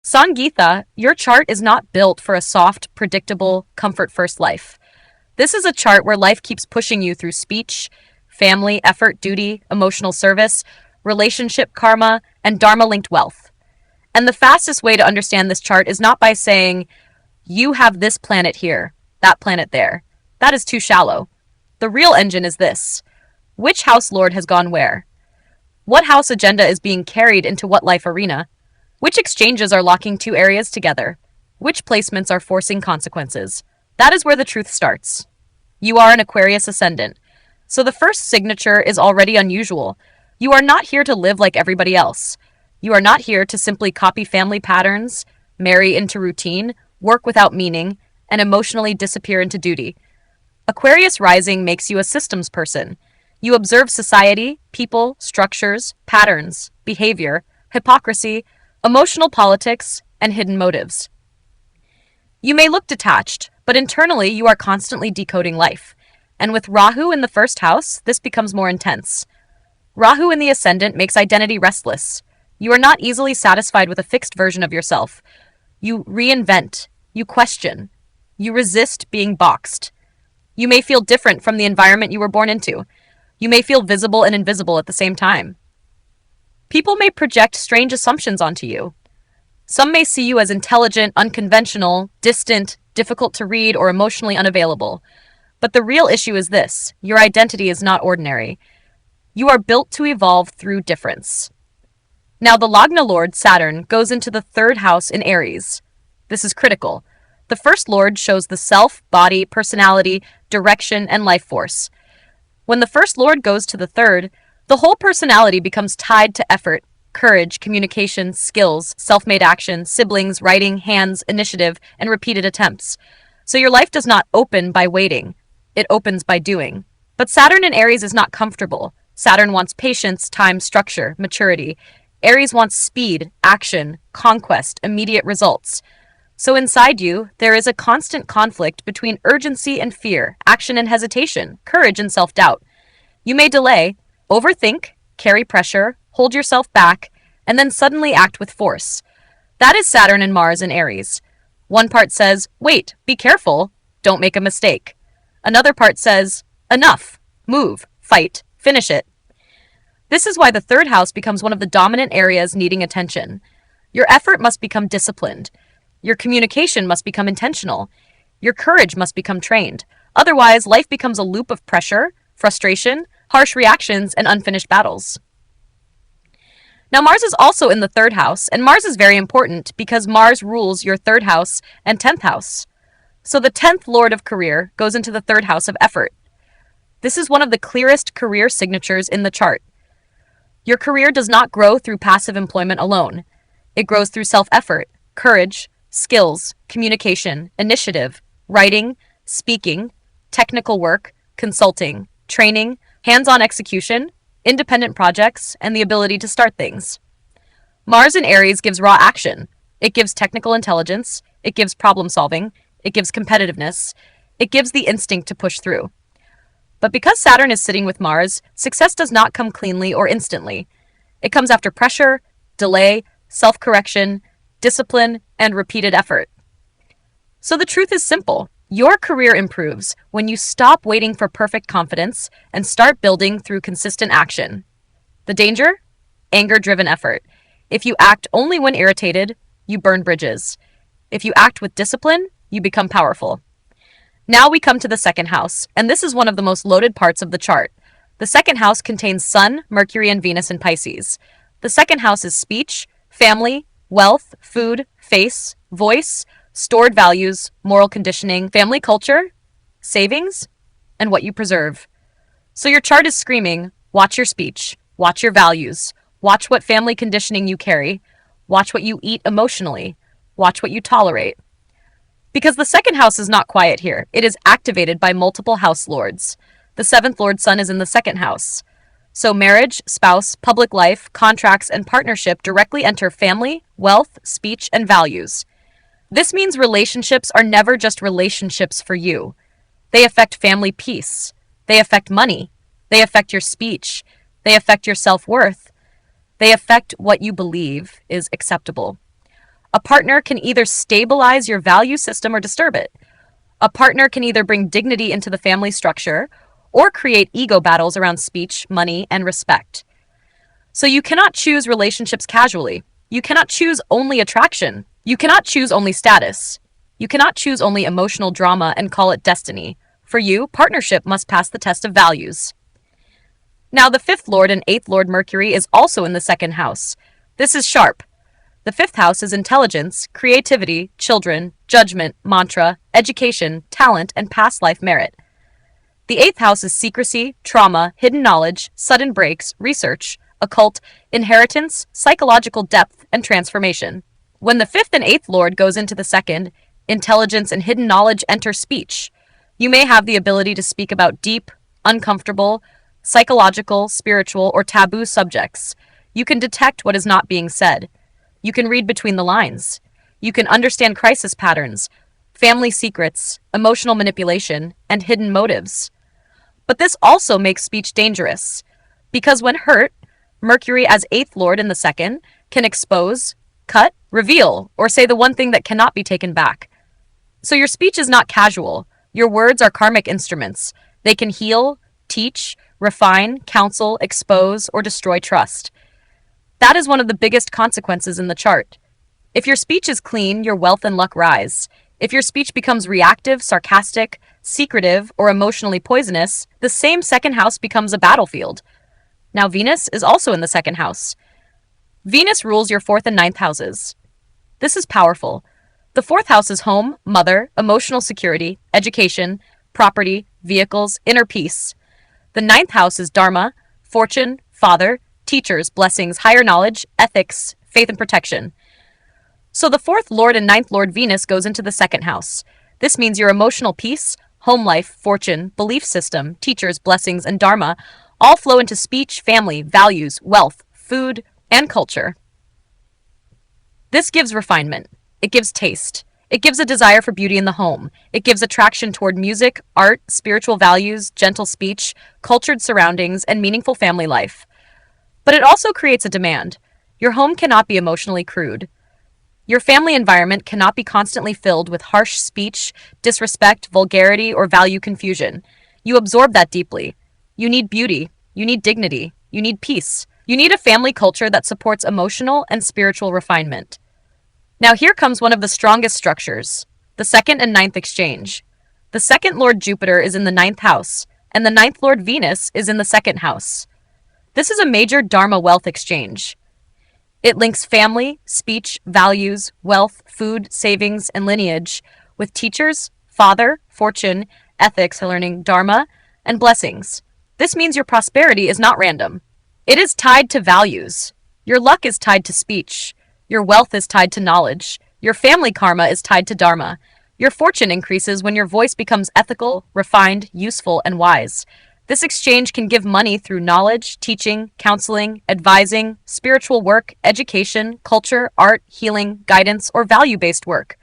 Sangeeta, your chart is not built for a soft, predictable, comfort-first life. This is a chart where life keeps pushing you through speech, family, effort, duty, emotional service, relationship karma, and dharma-linked wealth. And the fastest way to understand this chart is not by saying, you have this planet here, that planet there. That is too shallow. The real engine is this. Which house lord has gone where? What house agenda is being carried into what life arena? Which exchanges are locking two areas together? Which placements are forcing consequences? That is where the truth starts. You are an Aquarius Ascendant, so the first signature is already unusual. You are not here to live like everybody else. You are not here to simply copy family patterns, marry into routine, work without meaning, and emotionally disappear into duty. Aquarius rising makes you a systems person. You observe society, people, structures, patterns, behavior, hypocrisy, emotional politics, and hidden motives. You may look detached, but internally you are constantly decoding life. And with Rahu in the first house, this becomes more intense. Rahu in the ascendant makes identity restless. You are not easily satisfied with a fixed version of yourself. You reinvent, you question, you resist being boxed. You may feel different from the environment you were born into. You may feel visible and invisible at the same time. People may project strange assumptions onto you. Some may see you as intelligent, unconventional, distant, difficult to read, or emotionally unavailable. But the real issue is this: your identity is not ordinary. You are built to evolve through difference. Now, the Lagna Lord, Saturn, goes into the third house in Aries. This is critical. The first Lord shows the self, body, personality, direction, and life force. When the first Lord goes to the third, the whole personality becomes tied to effort, courage, communication, skills, self-made action, siblings, writing, hands, initiative, and repeated attempts. So your life does not open by waiting. It opens by doing. But Saturn in Aries is not comfortable. Saturn wants patience, time, structure, maturity. Aries wants speed, action, conquest, immediate results. So inside you, there is a constant conflict between urgency and fear, action and hesitation, courage and self-doubt. You may delay, overthink, carry pressure, hold yourself back, and then suddenly act with force. That is Saturn and Mars in Aries. One part says, wait, be careful, don't make a mistake. Another part says, enough, move, fight, finish it. This is why the third house becomes one of the dominant areas needing attention. Your effort must become disciplined. Your communication must become intentional. Your courage must become trained. Otherwise, life becomes a loop of pressure, frustration, harsh reactions, and unfinished battles. Now, Mars is also in the third house, and Mars is very important because Mars rules your third house and 10th house. So the 10th Lord of Career goes into the third house of effort. This is one of the clearest career signatures in the chart. Your career does not grow through passive employment alone. It grows through self-effort, courage, skills, communication, initiative, writing, speaking, technical work, consulting, training, hands-on execution, independent projects, and the ability to start things. Mars in Aries gives raw action. It gives technical intelligence. It gives problem solving. It gives competitiveness. It gives the instinct to push through. But because Saturn is sitting with Mars, success does not come cleanly or instantly. It comes after pressure, delay, self-correction, discipline, and repeated effort. So the truth is simple. Your career improves when you stop waiting for perfect confidence and start building through consistent action. The danger? Anger-driven effort. If you act only when irritated, you burn bridges. If you act with discipline, you become powerful. Now we come to the second house, and this is one of the most loaded parts of the chart. The second house contains Sun, Mercury, and Venus in Pisces. The second house is speech, family, wealth, food, face, voice, stored values, moral conditioning, family culture, savings, and what you preserve. So your chart is screaming, watch your speech, watch your values, watch what family conditioning you carry, watch what you eat emotionally, watch what you tolerate. Because the second house is not quiet here. It is activated by multiple house lords. The seventh Lord Sun is in the second house. So marriage, spouse, public life, contracts, and partnership directly enter family, wealth, speech, and values. This means relationships are never just relationships for you. They affect family peace. They affect money. They affect your speech. They affect your self-worth. They affect what you believe is acceptable. A partner can either stabilize your value system or disturb it. A partner can either bring dignity into the family structure or create ego battles around speech, money, and respect. So you cannot choose relationships casually. You cannot choose only attraction. You cannot choose only status. You cannot choose only emotional drama and call it destiny. For you, partnership must pass the test of values. Now, the 5th Lord and 8th Lord Mercury is also in the 2nd house. This is sharp. The 5th house is intelligence, creativity, children, judgment, mantra, education, talent, and past life merit. The 8th house is secrecy, trauma, hidden knowledge, sudden breaks, research, occult, inheritance, psychological depth, and transformation. When the 5th and 8th Lord goes into the 2nd, intelligence and hidden knowledge enter speech. You may have the ability to speak about deep, uncomfortable, psychological, spiritual, or taboo subjects. You can detect what is not being said. You can read between the lines. You can understand crisis patterns, family secrets, emotional manipulation, and hidden motives. But this also makes speech dangerous, because when hurt, Mercury as 8th Lord in the 2nd can expose, cut, reveal, or say the one thing that cannot be taken back. So your speech is not casual. Your words are karmic instruments. They can heal, teach, refine, counsel, expose, or destroy trust. That is one of the biggest consequences in the chart. If your speech is clean, your wealth and luck rise. If your speech becomes reactive, sarcastic, secretive, or emotionally poisonous, the same 2nd house becomes a battlefield. Now, Venus is also in the 2nd house. Venus rules your 4th and 9th houses. This is powerful. The 4th house is home, mother, emotional security, education, property, vehicles, inner peace. The 9th house is Dharma, fortune, father, teachers, blessings, higher knowledge, ethics, faith, and protection. So the 4th Lord and 9th Lord Venus goes into the 2nd house. This means your emotional peace, home life, fortune, belief system, teachers, blessings, and Dharma all flow into speech, family, values, wealth, food, and culture. This gives refinement. It gives taste. It gives a desire for beauty in the home. It gives attraction toward music, art, spiritual values, gentle speech, cultured surroundings, and meaningful family life. But it also creates a demand. Your home cannot be emotionally crude. Your family environment cannot be constantly filled with harsh speech, disrespect, vulgarity, or value confusion. You absorb that deeply. You need beauty. You need dignity. You need peace. You need a family culture that supports emotional and spiritual refinement. Now here comes one of the strongest structures, the 2nd and 9th exchange. The 2nd Lord Jupiter is in the 9th house, and the 9th Lord Venus is in the 2nd house. This is a major Dharma wealth exchange. It links family, speech, values, wealth, food, savings, and lineage with teachers, father, fortune, ethics, learning, Dharma, and blessings. This means your prosperity is not random. It is tied to values. Your luck is tied to speech. Your wealth is tied to knowledge. Your family karma is tied to Dharma. Your fortune increases when your voice becomes ethical, refined, useful, and wise. This exchange can give money through knowledge, teaching, counseling, advising, spiritual work, education, culture, art, healing, guidance, or value-based work.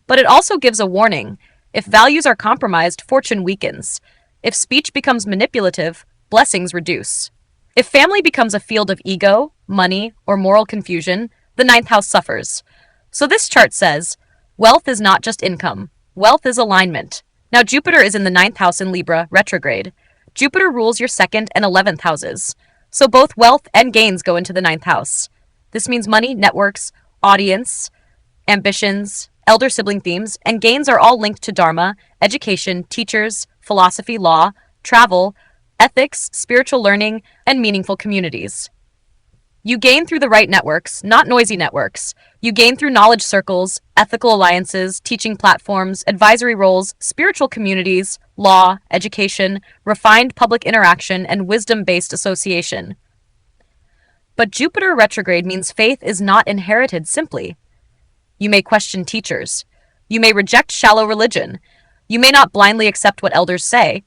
But it also gives a warning. If values are compromised, fortune weakens. If speech becomes manipulative, blessings reduce. If family becomes a field of ego, money, or moral confusion, the 9th house suffers. So this chart says, wealth is not just income. Wealth is alignment. Now Jupiter is in the 9th house in Libra, retrograde. Jupiter rules your 2nd and 11th houses. So both wealth and gains go into the 9th house. This means money, networks, audience, ambitions, elder sibling themes, and gains are all linked to Dharma, education, teachers, philosophy, law, travel, ethics, spiritual learning, and meaningful communities. You gain through the right networks, not noisy networks. You gain through knowledge circles, ethical alliances, teaching platforms, advisory roles, spiritual communities, law, education, refined public interaction, and wisdom-based association. But Jupiter retrograde means faith is not inherited simply. You may question teachers. You may reject shallow religion. You may not blindly accept what elders say.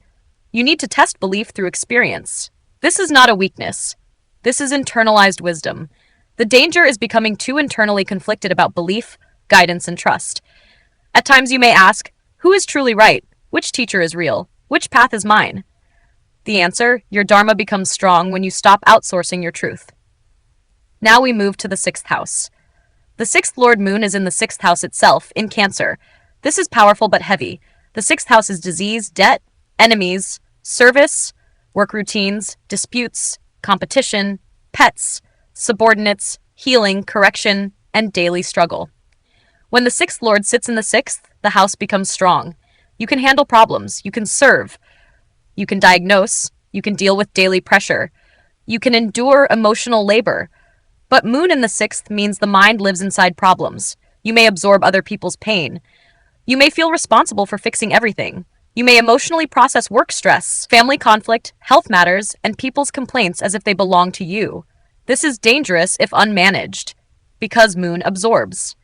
You need to test belief through experience. This is not a weakness. This is internalized wisdom. The danger is becoming too internally conflicted about belief, guidance, and trust. At times you may ask, who is truly right? Which teacher is real? Which path is mine? The answer, your Dharma becomes strong when you stop outsourcing your truth. Now we move to the 6th house. The sixth Lord Moon is in the sixth house itself, in Cancer. This is powerful but heavy. The sixth house is disease, debt, enemies, service, work routines, disputes, competition, pets, subordinates, healing, correction, and daily struggle. When the sixth Lord sits in the sixth, the house becomes strong. You can handle problems, you can serve, you can diagnose, you can deal with daily pressure, you can endure emotional labor. But Moon in the sixth means the mind lives inside problems. You may absorb other people's pain. You may feel responsible for fixing everything. You may emotionally process work stress, family conflict, health matters, and people's complaints as if they belong to you. This is dangerous if unmanaged, because Moon absorbs.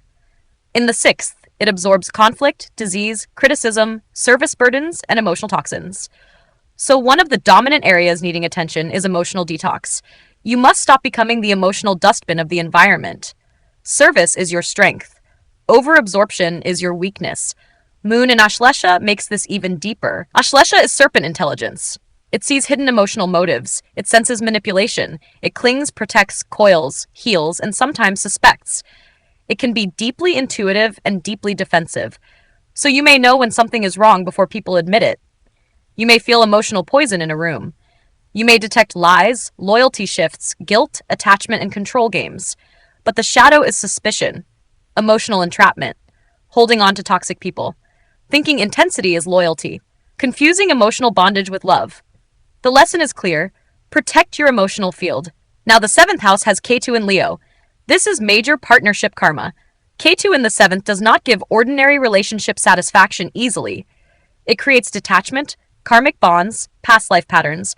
In the sixth, it absorbs conflict, disease, criticism, service burdens, and emotional toxins. So one of the dominant areas needing attention is emotional detox. You must stop becoming the emotional dustbin of the environment. Service is your strength. Overabsorption is your weakness. Moon in Ashlesha makes this even deeper. Ashlesha is serpent intelligence. It sees hidden emotional motives. It senses manipulation. It clings, protects, coils, heals, and sometimes suspects. It can be deeply intuitive and deeply defensive. So you may know when something is wrong before people admit it. You may feel emotional poison in a room. You may detect lies, loyalty shifts, guilt, attachment, and control games. But the shadow is suspicion, emotional entrapment, holding on to toxic people. Thinking intensity is loyalty, confusing emotional bondage with love. The lesson is clear. Protect your emotional field. Now the seventh house has Ketu in Leo. This is major partnership karma. Ketu in the seventh does not give ordinary relationship satisfaction easily. It creates detachment, karmic bonds, past life patterns,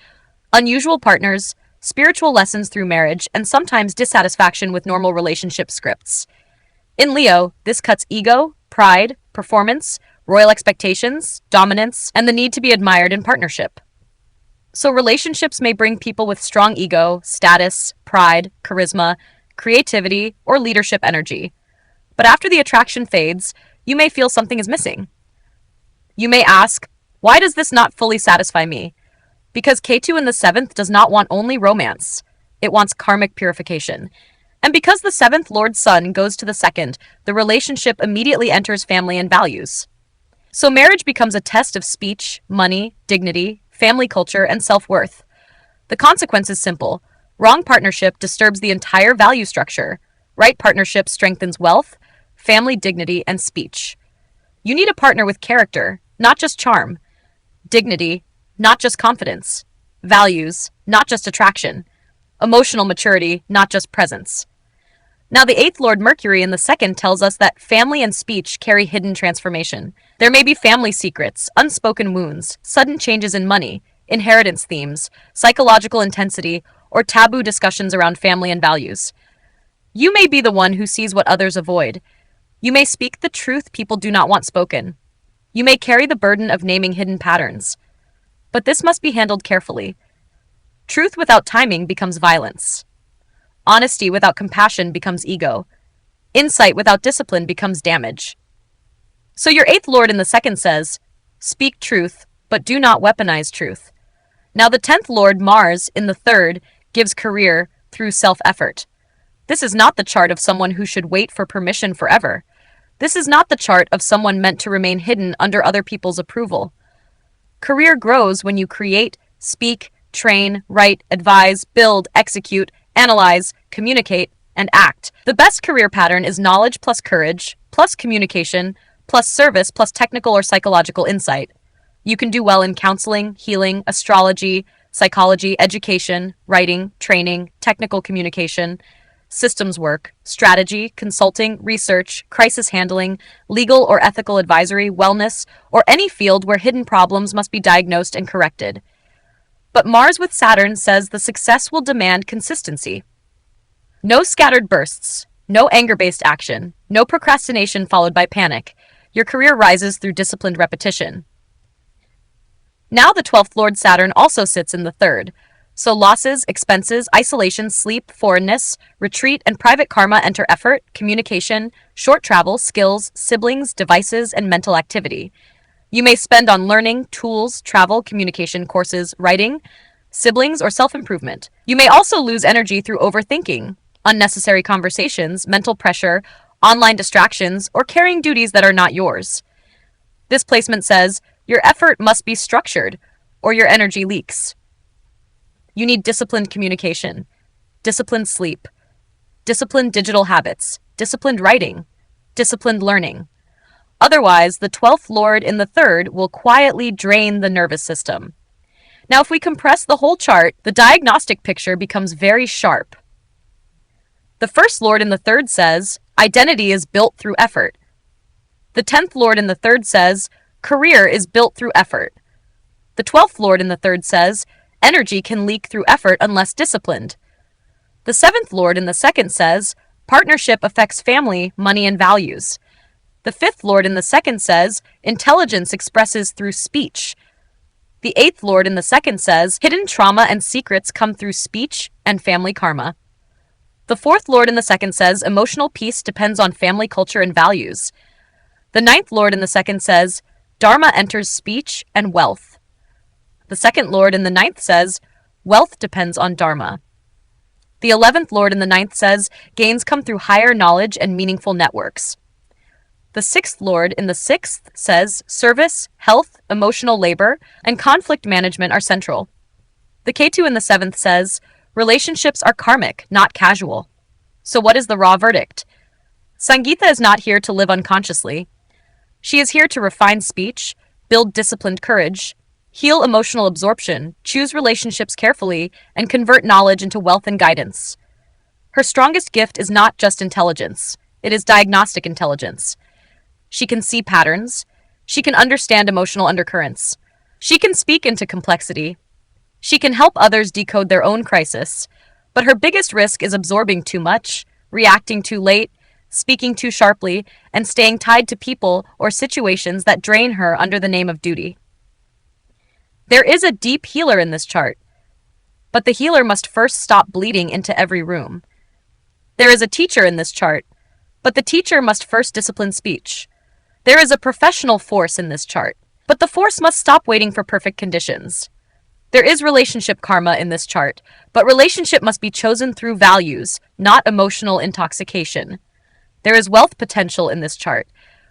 unusual partners, spiritual lessons through marriage, and sometimes dissatisfaction with normal relationship scripts. In Leo, this cuts ego, pride, performance, royal expectations, dominance, and the need to be admired in partnership. So relationships may bring people with strong ego, status, pride, charisma, creativity, or leadership energy. But after the attraction fades, you may feel something is missing. You may ask, why does this not fully satisfy me? Because Ketu in the seventh does not want only romance. It wants karmic purification. And because the seventh Lord Sun goes to the second, the relationship immediately enters family and values. So marriage becomes a test of speech, money, dignity, family culture, and self-worth. The consequence is simple. Wrong partnership disturbs the entire value structure. Right partnership strengthens wealth, family dignity, and speech. You need a partner with character, not just charm. Dignity, not just confidence. Values, not just attraction. Emotional maturity, not just presence. Now the eighth Lord Mercury in the second tells us that family and speech carry hidden transformation. There may be family secrets, unspoken wounds, sudden changes in money, inheritance themes, psychological intensity, or taboo discussions around family and values. You may be the one who sees what others avoid. You may speak the truth people do not want spoken. You may carry the burden of naming hidden patterns. But this must be handled carefully. Truth without timing becomes violence. Honesty without compassion becomes ego. Insight without discipline becomes damage. So your eighth Lord in the second says, speak truth, but do not weaponize truth. Now the 10th Lord, Mars, in the third, gives career through self-effort. This is not the chart of someone who should wait for permission forever. This is not the chart of someone meant to remain hidden under other people's approval. Career grows when you create, speak, train, write, advise, build, execute, analyze, communicate, and act. The best career pattern is knowledge plus courage, plus communication, plus service, plus technical or psychological insight. You can do well in counseling, healing, astrology, psychology, education, writing, training, technical communication, systems work, strategy, consulting, research, crisis handling, legal or ethical advisory, wellness, or any field where hidden problems must be diagnosed and corrected. But Mars with Saturn says the success will demand consistency. No scattered bursts, no anger-based action, no procrastination followed by panic. Your career rises through disciplined repetition. Now the 12th Lord Saturn also sits in the third. So losses, expenses, isolation, sleep, foreignness, retreat, and private karma enter effort, communication, short travel, skills, siblings, devices, and mental activity. You may spend on learning, tools, travel, communication courses, writing, siblings, or self-improvement. You may also lose energy through overthinking, unnecessary conversations, mental pressure, online distractions, or carrying duties that are not yours. This placement says your effort must be structured or your energy leaks. You need disciplined communication, disciplined sleep, disciplined digital habits, disciplined writing, disciplined learning. Otherwise, the 12th Lord in the third will quietly drain the nervous system. Now, if we compress the whole chart, the diagnostic picture becomes very sharp. The first Lord in the third says, identity is built through effort. The 10th Lord in the third says, career is built through effort. The 12th Lord in the third says, energy can leak through effort unless disciplined. The 7th Lord in the second says, partnership affects family, money, and values. The 5th Lord in the second says, intelligence expresses through speech. The 8th Lord in the second says, hidden trauma and secrets come through speech and family karma. The 4th Lord in the second says, emotional peace depends on family culture and values. The 9th Lord in the second says, dharma enters speech and wealth. The 2nd Lord in the 9th says, wealth depends on dharma. The 11th Lord in the 9th says, gains come through higher knowledge and meaningful networks. The 6th Lord in the 6th says, service, health, emotional labor, and conflict management are central. The Ketu in the 7th says, relationships are karmic, not casual. So what is the raw verdict? Sangeeta is not here to live unconsciously. She is here to refine speech, build disciplined courage, heal emotional absorption, choose relationships carefully, and convert knowledge into wealth and guidance. Her strongest gift is not just intelligence, it is diagnostic intelligence. She can see patterns. She can understand emotional undercurrents. She can speak into complexity. She can help others decode their own crisis. But her biggest risk is absorbing too much, reacting too late, speaking too sharply, and staying tied to people or situations that drain her under the name of duty. There is a deep healer in this chart, but the healer must first stop bleeding into every room. There is a teacher in this chart, but the teacher must first discipline speech. There is a professional force in this chart, but the force must stop waiting for perfect conditions. There is relationship karma in this chart, but relationship must be chosen through values, not emotional intoxication. There is wealth potential in this chart,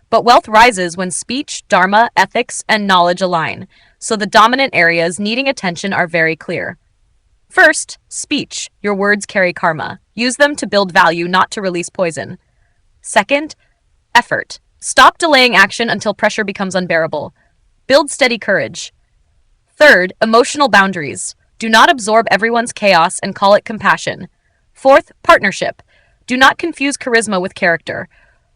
but wealth rises when speech, dharma, ethics, and knowledge align, so the dominant areas needing attention are very clear. First, speech. Your words carry karma. Use them to build value, not to release poison. Second, effort. Stop delaying action until pressure becomes unbearable. Build steady courage. Third, emotional boundaries. Do not absorb everyone's chaos and call it compassion. Fourth, partnership. Do not confuse charisma with character.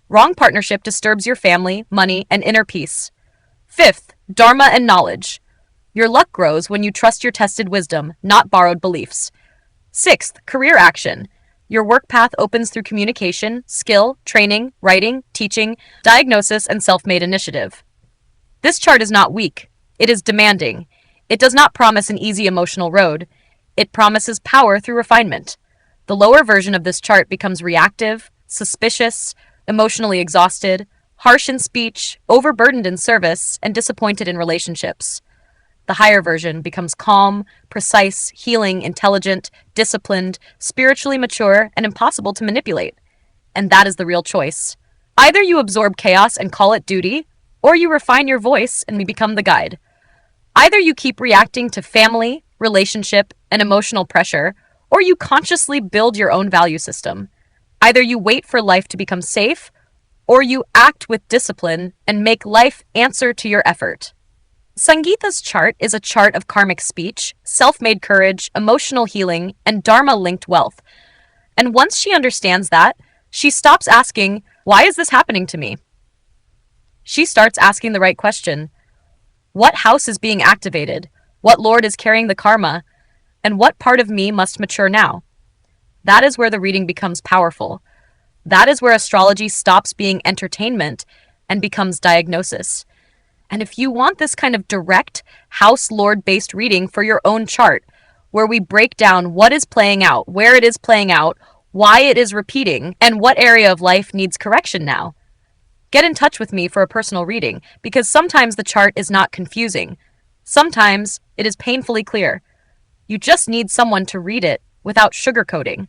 Wrong partnership disturbs your family, money, and inner peace. Fifth, dharma and knowledge. Your luck grows when you trust your tested wisdom, not borrowed beliefs. Sixth, career action. Your work path opens through communication, skill, training, writing, teaching, diagnosis, and self-made initiative. This chart is not weak. It is demanding. It does not promise an easy emotional road. It promises power through refinement. The lower version of this chart becomes reactive, suspicious, emotionally exhausted, harsh in speech, overburdened in service, and disappointed in relationships. The higher version becomes calm, precise, healing, intelligent, disciplined, spiritually mature, and impossible to manipulate. And that is the real choice. Either you absorb chaos and call it duty, or you refine your voice and become the guide. Either you keep reacting to family, relationship, and emotional pressure, or you consciously build your own value system. Either you wait for life to become safe, or you act with discipline and make life answer to your effort. Sangeeta's chart is a chart of karmic speech, self-made courage, emotional healing, and dharma-linked wealth. And once she understands that, she stops asking, why is this happening to me? She starts asking the right question. What house is being activated? What lord is carrying the karma? And what part of me must mature now? That is where the reading becomes powerful. That is where astrology stops being entertainment and becomes diagnosis. And if you want this kind of direct, house lord-based reading for your own chart, where we break down what is playing out, where it is playing out, why it is repeating, and what area of life needs correction now, get in touch with me for a personal reading, because sometimes the chart is not confusing. Sometimes it is painfully clear. You just need someone to read it without sugarcoating.